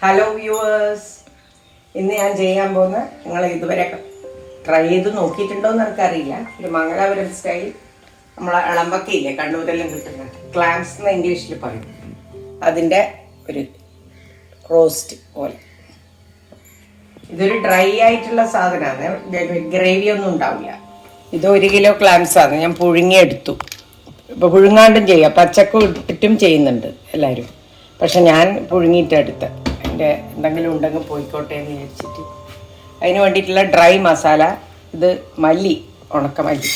Hello viewers, ഇന്ന് ഞാൻ ചെയ്യാൻ പോകുന്ന നിങ്ങൾ ഇതുവരെ ട്രൈ ചെയ്ത് നോക്കിയിട്ടുണ്ടോയെന്ന് എനിക്കറിയില്ല. ഒരു മംഗലാപുരം സ്റ്റൈൽ നമ്മളെ ഇളമ്പക്കയില്ലേ, കണ്ണൂരെല്ലാം കിട്ടുന്ന ക്ലാംസ് എന്ന് ഇംഗ്ലീഷിൽ പറയും, അതിൻ്റെ ഒരു റോസ്റ്റ് പോലെ. ഇതൊരു ഡ്രൈ ആയിട്ടുള്ള സാധനമാണ്, ഗ്രേവി ഒന്നും ഉണ്ടാവില്ല. ഇത് 1 കിലോ ക്ലാംസ് ആണ്, ഞാൻ പുഴുങ്ങിയെടുത്തു. ഇപ്പോൾ പുഴുങ്ങാണ്ടും ചെയ്യാം, പച്ചക്കും ഇട്ടിട്ടും ചെയ്യുന്നുണ്ട് എല്ലാവരും, പക്ഷെ ഞാൻ പുഴുങ്ങിയിട്ടെടുത്ത് അതിൻ്റെ എന്തെങ്കിലും ഉണ്ടെങ്കിൽ പോയിക്കോട്ടെ എന്ന് വിചാരിച്ചിട്ട്. അതിന് വേണ്ടിയിട്ടുള്ള ഡ്രൈ മസാല, ഇത് മല്ലി, ഉണക്കമല്ലി,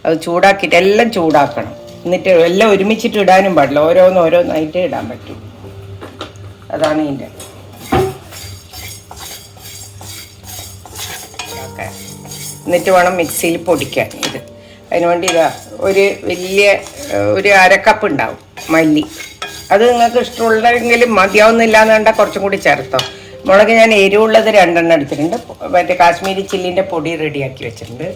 അത് ചൂടാക്കിയിട്ട് എല്ലാം ചൂടാക്കണം. എന്നിട്ട് എല്ലാം ഒരുമിച്ചിട്ട് ഇടാനും പാടില്ല, ഓരോന്നായിട്ട് ഇടാൻ പറ്റും. അതാണ് ഇതിൻ്റെ. എന്നിട്ട് വേണം മിക്സിയിൽ പൊടിക്കാൻ ഇത്. അതിനുവേണ്ടി ഇതാ ഒരു അരക്കപ്പ് ഉണ്ടാവും മല്ലി. അത് നിങ്ങൾക്ക് ഇഷ്ടമുള്ളതെങ്കിലും മതിയാവുന്നില്ല എന്ന് കണ്ടാൽ കുറച്ചും കൂടി ചേർത്തോ. മുളക് ഞാൻ എരിവുള്ളത് 2 എടുത്തിട്ടുണ്ട്. മറ്റേ കാശ്മീരി ചില്ലിൻ്റെ പൊടി റെഡിയാക്കി വെച്ചിട്ടുണ്ട്.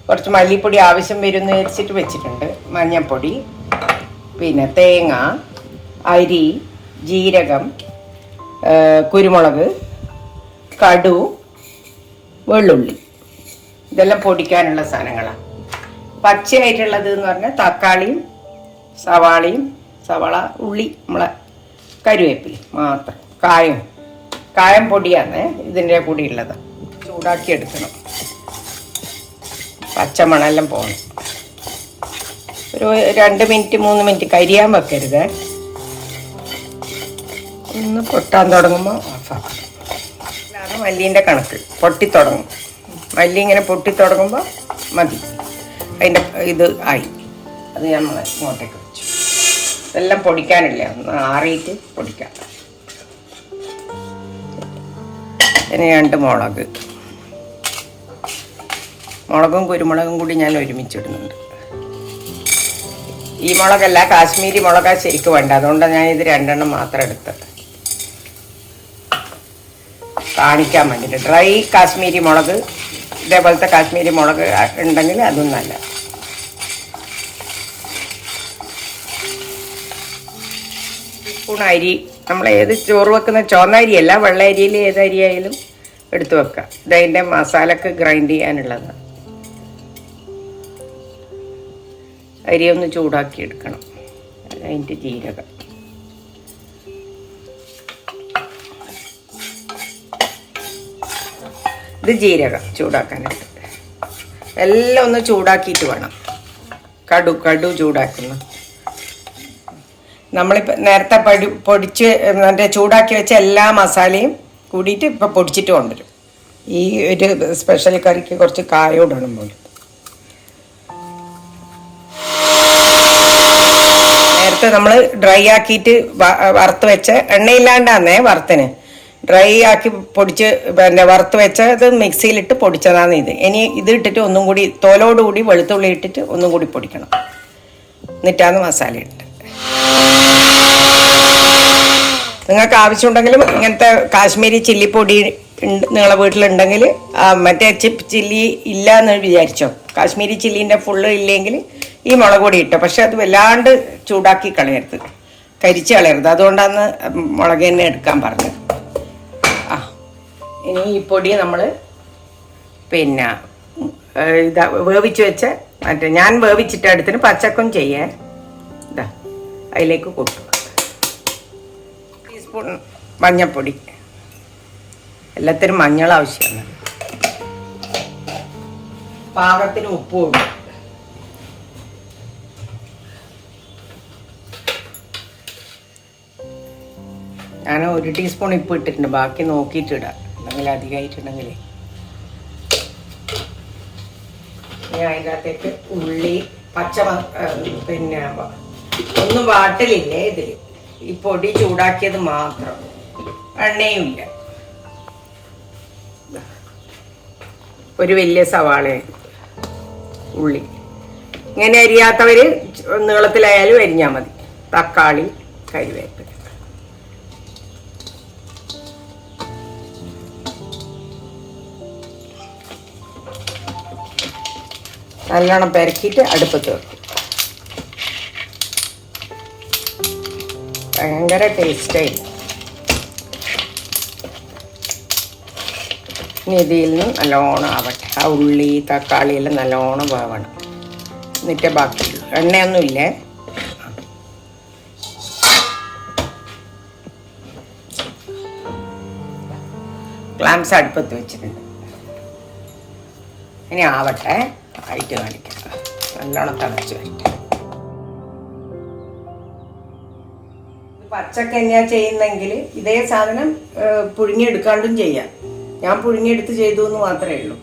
കുറച്ച് മല്ലിപ്പൊടി ആവശ്യം വരുമെന്ന് വിചാരിച്ചിട്ട് വെച്ചിട്ടുണ്ട്. മഞ്ഞൾപ്പൊടി, പിന്നെ തേങ്ങ, അരി, ജീരകം, കുരുമുളക്, കടു, വെള്ളുള്ളി, ഇതെല്ലാം പൊടിക്കാനുള്ള സാധനങ്ങളാണ്. പച്ചയായിട്ടുള്ളത് എന്ന് പറഞ്ഞാൽ തക്കാളിയും സവാള, ഉള്ളി, നമ്മളെ കരുവേപ്പില മാത്രം. കായം പൊടിയാണ് ഇതിൻ്റെ കൂടി ഉള്ളത്. ചൂടാക്കി എടുക്കണം, പച്ചമണെല്ലാം പോകണം. ഒരു 2 മിനിറ്റ് 3 മിനിറ്റ് കരിയാൻ വെക്കരുത്. ഒന്ന് പൊട്ടാൻ തുടങ്ങുമ്പോൾ ഓഫാക്കണം. ഇതാണ് മല്ലീൻ്റെ കണക്ക്. പൊട്ടിത്തുടങ്ങും, മല്ലി ഇങ്ങനെ പൊട്ടിത്തുടങ്ങുമ്പോൾ മതി. അതിൻ്റെ ഇത് ആയി, അത് നമ്മൾ ഇങ്ങോട്ടേക്ക് വെച്ചു. ഇതെല്ലാം പൊടിക്കാനില്ല, ഒന്ന് ആറിയിട്ട് പൊടിക്കാം. പിന്നെ 2 മുളകും കുരുമുളകും കൂടി ഞാൻ ഒരുമിച്ചിടുന്നുണ്ട്. ഈ മുളകല്ല, കാശ്മീരി മുളകാ ശരിക്കും വേണ്ട, അതുകൊണ്ടാണ് ഞാൻ ഇത് 2 മാത്രം എടുത്തത്, കാണിക്കാൻ വേണ്ടിയിട്ട്. ഡ്രൈ കാശ്മീരി മുളക്, ഇതേപോലത്തെ കാശ്മീരി മുളക് ഉണ്ടെങ്കിൽ അതും നല്ല. സ്പൂൺ അരി, നമ്മൾ ഏത് ചോറ് വെക്കുന്ന ചുവന്ന അരിയല്ല, വെള്ള അരിയിൽ ഏത് അരിയായാലും എടുത്തു വെക്കുക. ഇതതിൻ്റെ മസാലക്ക് ഗ്രൈൻഡ് ചെയ്യാനുള്ളതാണ്. അരി ഒന്ന് ചൂടാക്കി എടുക്കണം. അതിൻ്റെ ജീരകം, ഇത് ജീരകം ചൂടാക്കാനായിട്ട്. എല്ലാം ഒന്ന് ചൂടാക്കിയിട്ട് വേണം. കടു ചൂടാക്കുന്നു. നമ്മളിപ്പോൾ നേരത്തെ പൊടിച്ച് മറ്റേ ചൂടാക്കി വെച്ച എല്ലാ മസാലയും കൂടിയിട്ട് ഇപ്പോൾ പൊടിച്ചിട്ട് കൊണ്ടുവരും. ഈ ഒരു സ്പെഷ്യൽ കറിക്ക് കുറച്ച് കായോടണം പോലും. നേരത്തെ നമ്മൾ ഡ്രൈ ആക്കിയിട്ട് വറുത്ത് വെച്ച, എണ്ണയില്ലാണ്ടാന്നേ വറുത്തിന്, ഡ്രൈ ആക്കി പൊടിച്ച് പിന്നെ വറുത്ത് വെച്ചത് മിക്സിയിലിട്ട് പൊടിച്ചതാണ് ഇത്. ഇനി ഇത് ഇട്ടിട്ട് ഒന്നും കൂടി തോലോടുകൂടി വെളുത്തുള്ളി ഇട്ടിട്ട് ഒന്നും കൂടി പൊടിക്കണം. എന്നിട്ടാണ് മസാല ഇട്ട്. നിങ്ങൾക്ക് ആവശ്യമുണ്ടെങ്കിലും ഇങ്ങനത്തെ കാശ്മീരി ചില്ലിപ്പൊടി നിങ്ങളെ വീട്ടിലുണ്ടെങ്കിൽ, മറ്റേ ചില്ലി ഇല്ല എന്ന് വിചാരിച്ചോ, കാശ്മീരി ചില്ലീൻ്റെ ഫുള്ള് ഇല്ലെങ്കിൽ ഈ മുളക് പൊടി ഇട്ടോ. പക്ഷെ അത് വല്ലാണ്ട് ചൂടാക്കി കളയരുത്, കരിച്ച് കളയരുത്. അതുകൊണ്ടാണ് മുളക് തന്നെ എടുക്കാൻ പറഞ്ഞത്. ഇനി ഈ പൊടി നമ്മൾ പിന്നെ വേവിച്ച് വെച്ച്, മറ്റേ ഞാൻ വേവിച്ചിട്ട് അടുത്തിന് പച്ചക്കും ചെയ്യേ, ഇതാ അതിലേക്ക് കൊട്ടുക. ടീസ്പൂൺ മഞ്ഞൾപ്പൊടി, എല്ലാത്തിനും മഞ്ഞൾ ആവശ്യമാണ്. പാകത്തിന് ഉപ്പും ഇടും. ഞാൻ 1 ടീസ്പൂൺ ഇപ്പം ഇട്ടിട്ടുണ്ട്, ബാക്കി നോക്കിയിട്ട് ഇടാം, എന്തെങ്കിലും അധികമായിട്ടുണ്ടെങ്കിലേ. ഇനി അതിനകത്തേക്ക് ഉള്ളി, പിന്നെ ഒന്നും വാട്ടലില്ലേ ഇതിൽ, ഈ പൊടി ചൂടാക്കിയത് മാത്രം, എണ്ണയുമില്ല. ഒരു വലിയ സവാള, ഉള്ളി, ഇങ്ങനെ അരിയാത്തവർ നീളത്തിലായാലും അരിഞ്ഞാൽ മതി. തക്കാളി, കരിവേപ്പില, നല്ലോണം പെരക്കിയിട്ട് അടുപ്പത്ത് വെക്കും. ഭയങ്കര ടേസ്റ്റായി. ഇനി ഇതിൽ നിന്ന് നല്ലോണം ആവട്ടെ. ആ ഉള്ളി തക്കാളി എല്ലാം നല്ലോണം വേവണം. എന്നിട്ടേ ബാക്കിയുള്ളൂ. എണ്ണയൊന്നുമില്ലേ. ക്ലാംസ് അടുപ്പത്ത് വെച്ചിട്ടുണ്ട്. ഇനി ആവട്ടെ, ആയിട്ട് കാണിക്കാം. നല്ലോണം തിളച്ച് വരട്ടെ. പച്ചക്ക തന്നെയാ ചെയ്യുന്നെങ്കിൽ ഇതേ സാധനം പുഴുങ്ങിയെടുക്കാണ്ടും ചെയ്യാം. ഞാൻ പുഴുങ്ങിയെടുത്ത് ചെയ്തു എന്ന് മാത്രമേ ഉള്ളൂ.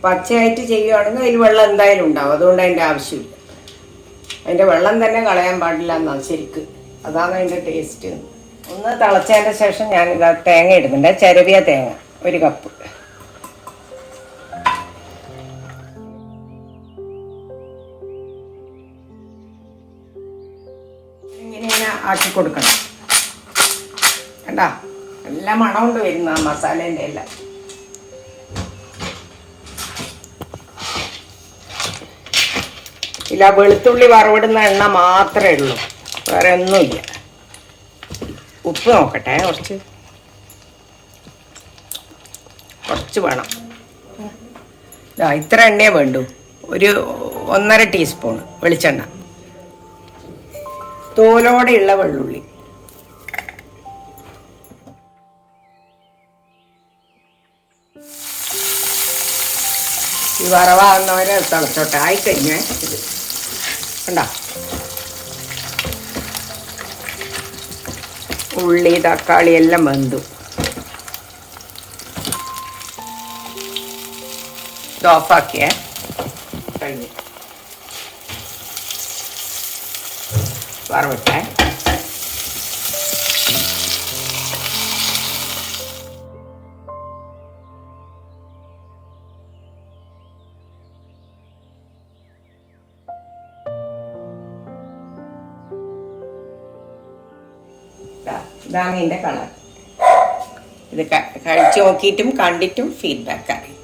പച്ചയായിട്ട് ചെയ്യുകയാണെങ്കിൽ അതിൽ വെള്ളം എന്തായാലും ഉണ്ടാവും. അതുകൊണ്ട് അതിൻ്റെ ആവശ്യമില്ല. അതിൻ്റെ വെള്ളം തന്നെ കളയാൻ പാടില്ല എന്നാണ് ശരിക്ക്. അതാണ് അതിൻ്റെ ടേസ്റ്റ്. ഒന്ന് തിളച്ചതിൻ്റെ ശേഷം ഞാനിതാ തേങ്ങ ഇടുന്നുണ്ട്. ചിരവിയ തേങ്ങ 1 കപ്പ്. ഇങ്ങനെ ആക്കി കൊടുക്കണം. കണ്ടാ നല്ല മണം കൊണ്ട് വരുന്ന ആ മസാലേൻ്റെ എല്ലാം. ഇല്ല, വെളുത്തുള്ളി വറവിടുന്ന എണ്ണ മാത്രമേ ഉള്ളൂ, വേറെ ഒന്നുമില്ല. ഉപ്പ് നോക്കട്ടെ, കുറച്ച് വേണം. ഇത്ര എണ്ണയേ വേണ്ടൂ. ഒരു 1.5 ടീസ്പൂൺ വെളിച്ചെണ്ണ. തോലോടെയുള്ള വെള്ളുള്ളി. ഈ വറവാകുന്നവരെ തിളച്ചോട്ടെ. ആയിക്കഴിഞ്ഞാൽ ഇത് കണ്ടോ, ഉള്ളി തക്കാളി എല്ലാം വെന്തു. ഇത് ഓഫാക്കിയേ, കഴിഞ്ഞു. വറവിട്ടെ. ഇതാണ് ഇതിൻ്റെ കളർ. ഇത് കഴിച്ച് നോക്കിയിട്ടും കണ്ടിട്ടും ഫീഡ്ബാക്ക് അറിയും.